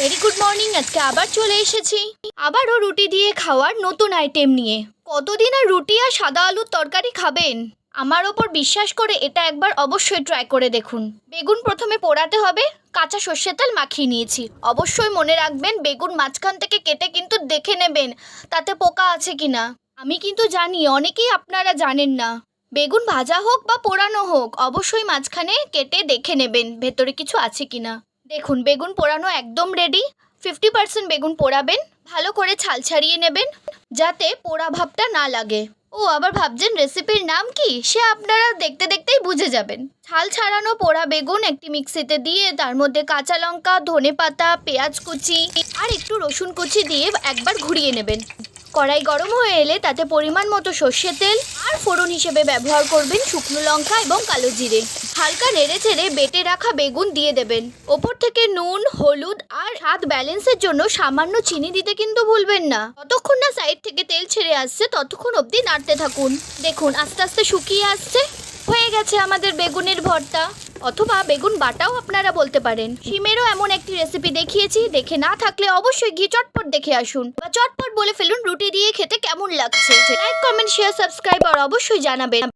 Very good morning. আজকে আবার চলে এসেছি আবারও রুটি দিয়ে খাওয়ার নতুন আইটেম নিয়ে। কতদিন আর রুটি আর সাদা আলুর তরকারি খাবেন? আমার ওপর বিশ্বাস করে এটা একবার অবশ্যই ট্রাই করে দেখুন। বেগুন প্রথমে পোড়াতে হবে। কাঁচা সর্ষের তেল মাখিয়ে নিয়েছি। অবশ্যই মনে রাখবেন বেগুন মাঝখান থেকে কেটে কিন্তু দেখে নেবেন তাতে পোকা আছে কিনা। আমি কিন্তু জানি অনেকেই আপনারা জানেন না। বেগুন ভাজা হোক বা পোড়ানো হোক অবশ্যই মাঝখানে কেটে দেখে নেবেন ভেতরে কিছু আছে কিনা। দেখুন বেগুন পোড়ানো একদম রেডি। 50% বেগুন পোড়াবেন, ভালো করে ছাল ছাড়িয়ে নেবেন যাতে পোড়া ভাবটা না লাগে। ও আবার ভাবছেন রেসিপির নাম কি, সে আপনারা দেখতে দেখতেই বুঝে যাবেন। ছাল ছাড়ানো পোড়া বেগুন একটি মিক্সিতে দিয়ে তার মধ্যে কাঁচা লঙ্কা, ধনেপাতা, পেঁয়াজ কুচি আর একটু রসুন কুচি দিয়ে একবার ঘুরিয়ে নেবেন। কড়াই গরম হয়ে এলে তাতে পরিমাণ মতো সর্ষের তেল আর ফোড়ন হিসেবে ব্যবহার করবেন শুকনো লঙ্কা এবং কালো জিরে। হালকা নেড়ে চেড়ে বেটে রাখা বেগুন দিয়ে দেবেন। ওপর থেকে নুন, হলুদ আর স্বাদ ব্যালেন্সের জন্য সামান্য চিনি দিতে কিন্তু ভুলবেন না। ততক্ষণ না সাইড থেকে তেল ছেড়ে আসছে ততক্ষণ অবধি নাড়তে থাকুন। দেখুন আস্তে আস্তে শুকিয়ে আসছে। হয়ে গেছে আমাদের বেগুনের ভর্তা, অথবা বেগুন বাটাও আপনারা বলতে পারেন। শিমেরও এমন একটি রেসিপি দেখিয়েছি, দেখে না থাকলে অবশ্যই গিয়ে চটপট দেখে আসুন বা চটপট বলে ফেলুন রুটি দিয়ে খেতে কেমন লাগছে। লাইক, কমেন্ট, শেয়ার, সাবস্ক্রাইব আর অবশ্যই জানাবেন।